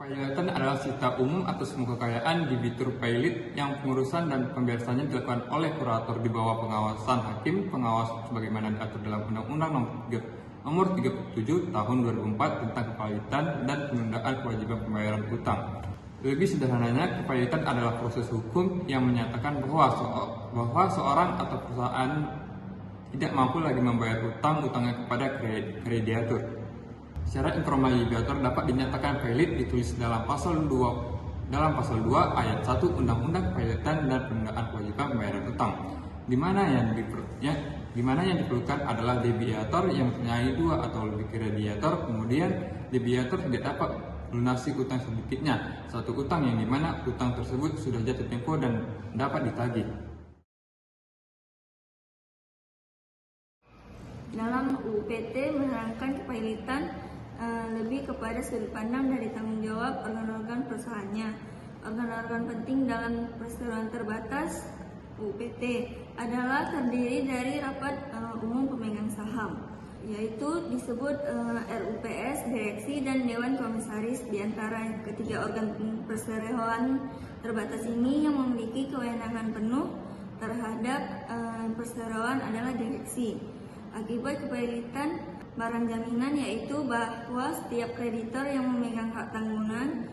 Kepailitan adalah sita umum atas semua kekayaan debitur pailit yang pengurusan dan pembiasaannya dilakukan oleh kurator di bawah pengawasan hakim pengawas sebagaimana diatur dalam Undang-Undang Nomor 37 Tahun 2004 tentang kepailitan dan penundaan kewajiban pembayaran utang. Lebih sederhananya, kepailitan adalah proses hukum yang menyatakan bahwa seorang atau perusahaan tidak mampu lagi membayar utangnya kepada krediatur. Secara informaligator dapat dinyatakan pailit ditulis dalam pasal 2 ayat 1 Undang-Undang Kepailitan dan Penundaan Kewajiban Pembayaran Utang, di mana yang diperlukan adalah debiator yang mempunyai 2 atau lebih krediator. Kemudian debiator tidak dapat melunasi utang sedikitnya satu utang yang dimana utang tersebut sudah jatuh tempo dan dapat ditagih. Dalam UU PT menerangkan kepailitan lebih kepada sudut pandang dari tanggung jawab organ-organ perusahaannya. Organ-organ penting dalam perseroan terbatas UU PT adalah terdiri dari rapat umum pemegang saham, yaitu disebut RUPS, direksi, dan dewan komisaris. Di antara ketiga organ perseroan terbatas ini yang memiliki kewenangan penuh terhadap perseroan adalah direksi. Akibat kepailitan barang jaminan yaitu bahwa setiap kreditor yang memegang hak tanggungan,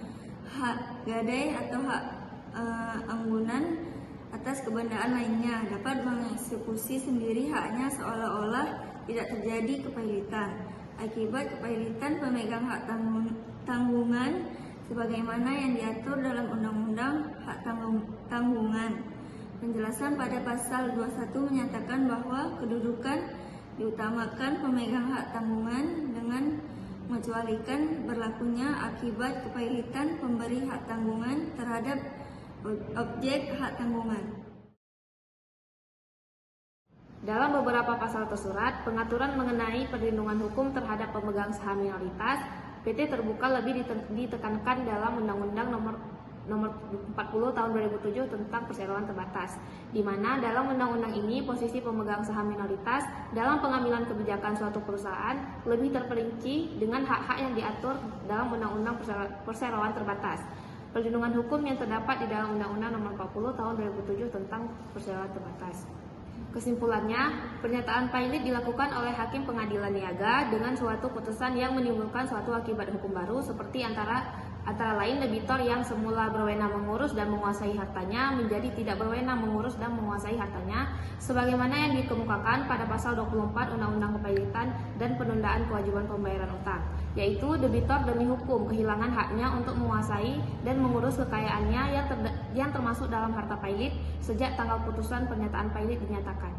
hak gadai atau hak anggunan atas kebendaan lainnya dapat mengeksekusi sendiri haknya seolah-olah tidak terjadi kepailitan. Akibat kepailitan pemegang hak tanggungan sebagaimana yang diatur dalam Undang-Undang Hak Tanggungan. Penjelasan pada pasal 21 menyatakan bahwa kedudukan diutamakan pemegang hak tanggungan dengan mengecualikan berlakunya akibat kepailitan pemberi hak tanggungan terhadap objek hak tanggungan. Dalam beberapa pasal tersurat, pengaturan mengenai perlindungan hukum terhadap pemegang saham minoritas PT terbuka lebih ditekankan dalam Undang-Undang Nomor 40 Tahun 2007 tentang perseroan terbatas, di mana dalam undang-undang ini posisi pemegang saham minoritas dalam pengambilan kebijakan suatu perusahaan lebih terperinci dengan hak-hak yang diatur dalam Undang-Undang Perseroan Terbatas. Perlindungan hukum yang terdapat di dalam Undang-Undang Nomor 40 Tahun 2007 tentang perseroan terbatas. Kesimpulannya, pernyataan pailit dilakukan oleh hakim pengadilan niaga dengan suatu putusan yang menimbulkan suatu akibat hukum baru seperti antara lain debitor yang semula berwenang mengurus dan menguasai hartanya menjadi tidak berwenang mengurus dan menguasai hartanya sebagaimana yang dikemukakan pada pasal 24 Undang-Undang Kepailitan dan Penundaan Kewajiban Pembayaran Utang, yaitu debitor demi hukum kehilangan haknya untuk menguasai dan mengurus kekayaannya yang termasuk dalam harta pailit sejak tanggal putusan pernyataan pailit dinyatakan.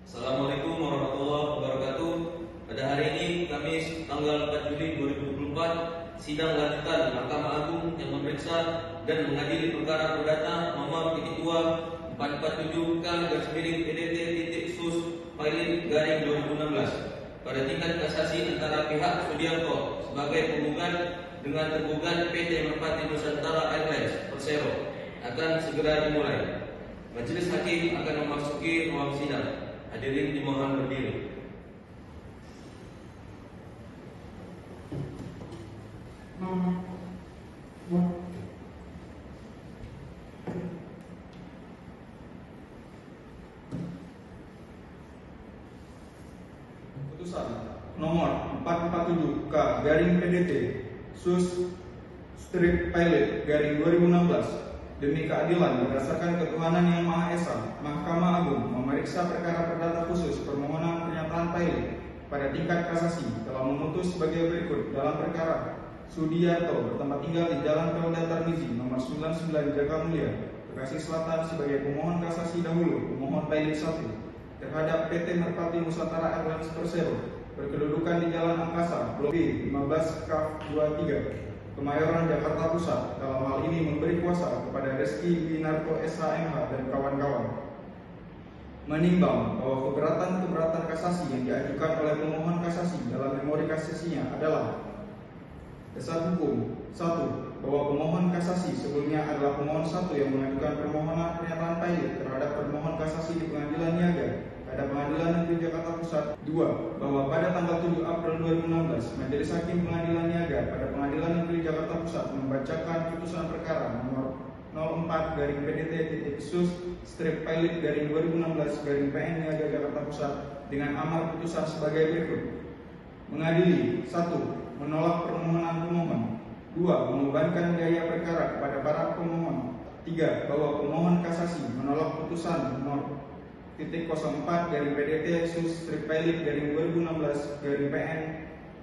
Assalamualaikum warahmatullahi wabarakatuh. Pada hari ini, Kamis tanggal 4 Juli 2024, sidang lanjutan Mahkamah Agung yang memeriksa dan mengadili perkara perdata nomor Ketua 447K/PDT-SUS Pailit garing 2016 pada tingkat kasasi antara pihak Sudiarto sebagai penggugat dengan tergugat PT Merpati Nusantara Airlines Persero akan segera dimulai. Majelis Hakim akan memasuki ruang sidang. Hadirin dimohon berdiri. Putusan nomor 447K/PDT SUS Strip Pailit garing 2016. Demi keadilan berdasarkan ketuhanan yang Maha Esa, Mahkamah Agung memeriksa perkara perdata khusus permohonan pernyataan pailit pada tingkat kasasi telah memutus sebagai berikut dalam perkara Sudiarto bertempat tinggal di Jalan Polda Tarmizi nomor 99 Jagamulia, Bekasi Selatan sebagai pemohon kasasi dahulu pemohon pailit 1 terhadap PT Merpati Nusantara Airlines Persero berkedudukan di Jalan Angkasa Blok B 15/23 Kemayoran, Jakarta Pusat, dalam hal ini memberi kuasa kepada Reski Winarto SHMH dan kawan-kawan. Menimbang bahwa keberatan kasasi yang diajukan oleh pemohon kasasi dalam memori kasasinya adalah dasar hukum 1. Bahwa pemohon kasasi sebelumnya adalah pemohon 1 yang mengajukan permohonan pernyataan pailit terhadap permohon kasasi di Pengadilan Niaga pada Pengadilan Negeri Jakarta Pusat. 2. Bahwa pada tanggal 7 April 2016, Majelis Hakim Pengadilan Niaga pada Pengadilan Negeri Jakarta Pusat membacakan putusan perkara nomor 04/PDT-Sus/Pilot/2016/PN Niaga Jakarta Pusat dengan amar putusan sebagai berikut. Mengadili: 1. Menolak permohonan pemohon. 2. Membebankan biaya perkara kepada para pemohon. 3. Bahwa pemohon kasasi menolak putusan nomor 0.PT-Sus/Pilot/2016/PN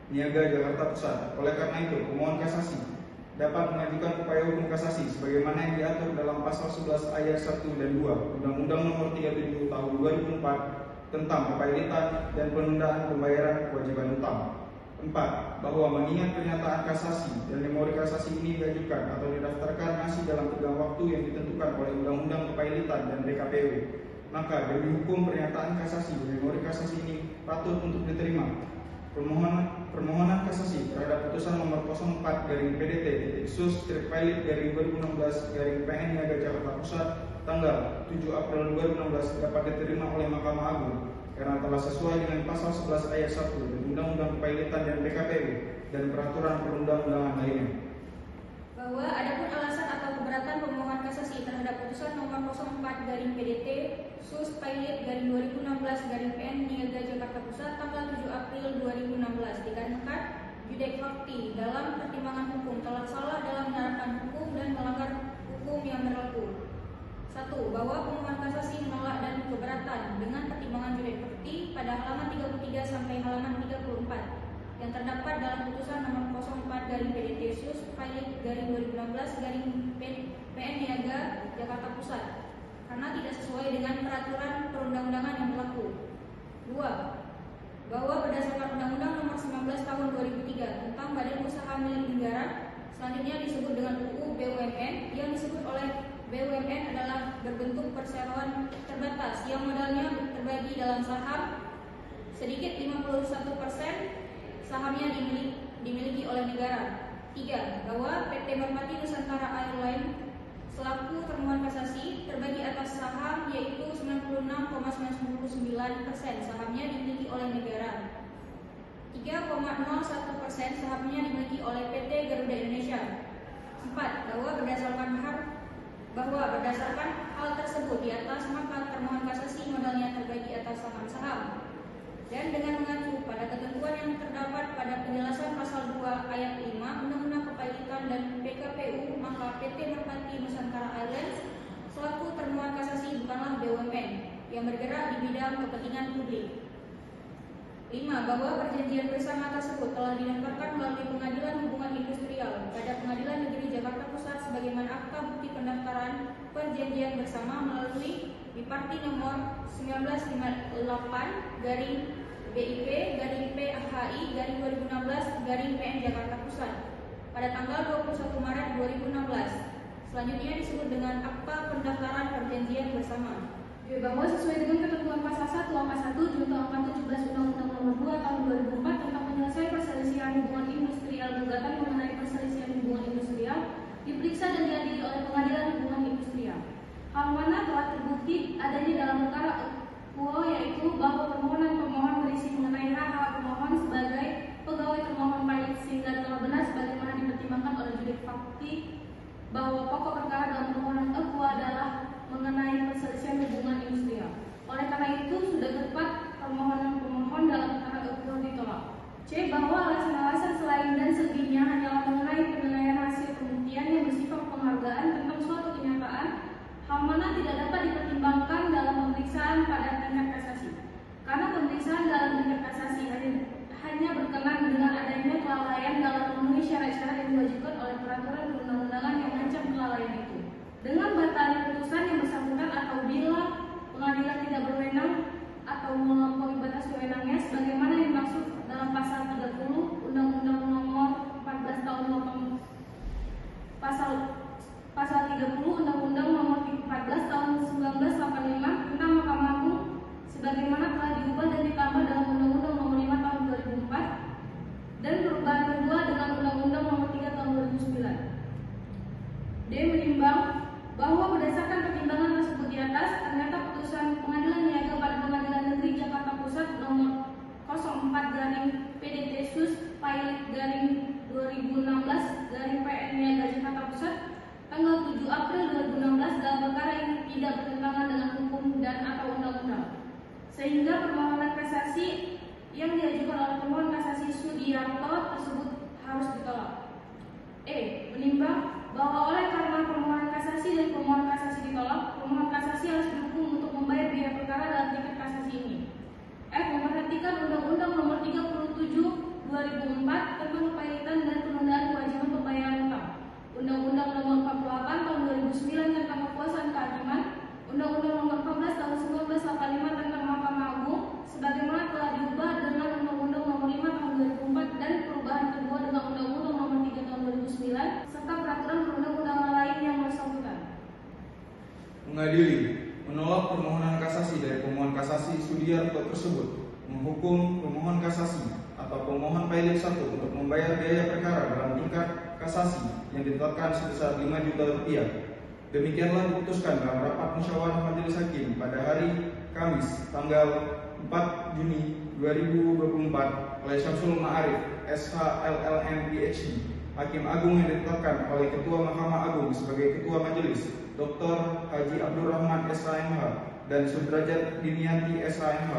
Niaga Jakarta Pusat. Oleh karena itu, pemohon kasasi dapat mengajukan upaya hukum kasasi sebagaimana yang diatur dalam pasal 11 ayat 1 dan 2 Undang-Undang Nomor 37 Tahun 2004 tentang kepailitan dan penundaan pembayaran kewajiban utang. 4. Bahwa mengingat pernyataan kasasi dan memori kasasi ini diajukan atau didaftarkan masih dalam tenggang waktu yang ditentukan oleh Undang-Undang Kepailitan dan PKPU, maka demi hukum pernyataan kasasi dan memori kasasi ini patut untuk diterima. Permohonan kasasi terhadap putusan nomor 04/PDT-Sus/Pilot/2016/PN Niaga Jakarta Pusat tanggal 7 April 2016 dapat diterima oleh Mahkamah Agung karena telah sesuai dengan pasal 11 ayat 1 dan Undang-Undang Kepailitan dan PKPU dan peraturan perundang-undangan lainnya. Bahwa adapun alasan atau keberatan pemohon kasasi terhadap putusan nomor 04/PDT-Sus/Pilot/2016/PN Niaga Jakarta Pusat tanggal 7 April 2016 dikarenakan judek fakti dalam pertimbangan hukum telah salah dalam menerapkan hukum dan melanggar hukum yang berlaku. 1. Bahwa pemohon kasasi menolak dan keberatan dengan pertimbangan judek fakti pada halaman 33 sampai halaman 34 yang terdapat dalam putusan nomor 04/PDT-Sus/Pilot/2016/PN Niaga Jakarta Pusat karena tidak sesuai dengan peraturan perundang-undangan yang berlaku. 2. Bahwa berdasarkan Undang-Undang Nomor 19 Tahun 2003 tentang Badan Usaha Milik Negara, selanjutnya disebut dengan UU BUMN, yang disebut oleh BUMN adalah berbentuk perseroan terbatas yang modalnya terbagi dalam saham sedikit 51% sahamnya dimiliki oleh negara. 3. Bahwa PT Merpati Nusantara Airlines selaku termohon kasasi terbagi atas saham yaitu 96,99% sahamnya dimiliki oleh negara. 3,01% sahamnya dimiliki oleh PT Garuda Indonesia. 4. Bahwa berdasarkan hal tersebut di atas, maka termohon kasasi modalnya terbagi atas saham-saham. Dan dengan mengacu pada ketentuan yang terdapat pada penjelasan pasal 2 ayat 5 Undang-Undang Kepailitan dan PKPU, maka PT Merpati Nusantara Airlines selaku termohon kasasi bukanlah BUMN yang bergerak di bidang kepentingan publik. 5. Bahwa perjanjian bersama tersebut telah didaftarkan melalui Pengadilan Hubungan Industrial pada Pengadilan Negeri Jakarta Pusat sebagaimana akta bukti pendaftaran perjanjian bersama melalui Biparti nomor 1958/BIP/PHI/2016/PN Jakarta Pusat pada tanggal 21 Maret 2016. Selanjutnya disebut dengan akta pendaftaran perjanjian bersama. Bahwa sesuai dengan ketentuan pasal 1 angka 1 junto angka 17 Undang-Undang Nomor 2 Tahun 2004 tentang penyelesaian perselisihan hubungan industrial, gugatan mengenai perselisihan hubungan industrial diperiksa dan diadili oleh Pengadilan Hubungan Industrial. Hal mana telah terbukti adanya dalam perkara quo, yaitu bahwa permohonan pemohon berisi mengenai hak-hak pemohon sebagai pegawai termohon pahit sehingga telah benar sebagaimana dipertimbangkan oleh judek fakti bahwa pokok perkara dalam permohonan quo adalah mengenai perselisihan hubungan industrial. Oleh karena itu sudah tepat permohonan pemohon dalam perkara quo ditolak. C. Bahwa alasan-alasan selain dan selebihnya hanyalah mengenai penilaian hasil pembuktian yang bersifat penghargaan tentang suatu kenyataan, hal mana tidak dapat dipertimbangkan dalam pemeriksaan pada tingkat kasasi. Karena pemeriksaan dalam tingkat kasasi hanya berkenan dengan adanya kelalaian dalam memenuhi syarat-syarat yang diwajibkan oleh peraturan perundang-undangan yang mengancam kelalaian itu. Dengan batalnya putusan yang bersangkutan atau dengan hukum dan atau undang-undang, sehingga permohonan kasasi yang diajukan oleh pemohon kasasi Sudiarto tersebut harus ditolak. Menimbang bahwa oleh karena permohonan kasasi dan pemohon kasasi ditolak, pemohon kasasi harus didukung untuk membayar biaya perkara dalam tingkat kasasi ini. Memperhatikan Undang-Undang Nomor 37/2004 tentang kepailitan dan penundaan kewajiban pembayaran utang, Undang-Undang Nomor 48 tahun 2009 tentang kekuasaan kehakiman, Undang-Undang Nomor 14 tahun 1985 tentang Mahkamah Agung, sebagaimana telah diubah dengan Undang-Undang Nomor 5 tahun 2004 dan perubahan kedua dengan Undang-Undang Nomor 3 tahun 2009 serta peraturan perundang-undangan lain yang bersangkutan. Mengadili, menolak permohonan kasasi dari pemohon kasasi Sudiarto tersebut, menghukum pemohon kasasi atau pemohon pailit 1 untuk membayar biaya perkara dalam tingkat kasasi yang ditetapkan sebesar 5 juta rupiah. Demikianlah diputuskan dalam rapat musyawarah majelis hakim pada hari Kamis tanggal 4 Juni 2024 oleh Syamsul Ma'arif SH LLM PhD, Hakim Agung yang ditetapkan oleh Ketua Mahkamah Agung sebagai Ketua Majelis Dr. Haji Abdurrahman SHMH dan Sudrajat Dinianti SHMH.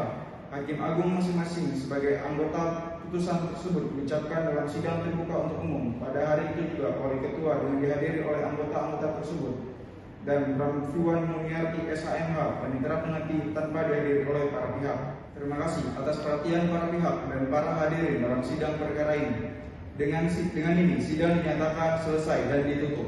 Hakim Agung masing-masing sebagai anggota putusan tersebut diucapkan dalam sidang terbuka untuk umum pada hari itu juga oleh Ketua dengan dihadiri oleh anggota-anggota tersebut dan Ramfuan Muniarti SHMH panitera penghati tanpa dihadiri oleh para pihak. Terima kasih atas perhatian para pihak dan para hadirin dalam sidang perkara ini. Dengan ini sidang dinyatakan selesai dan ditutup.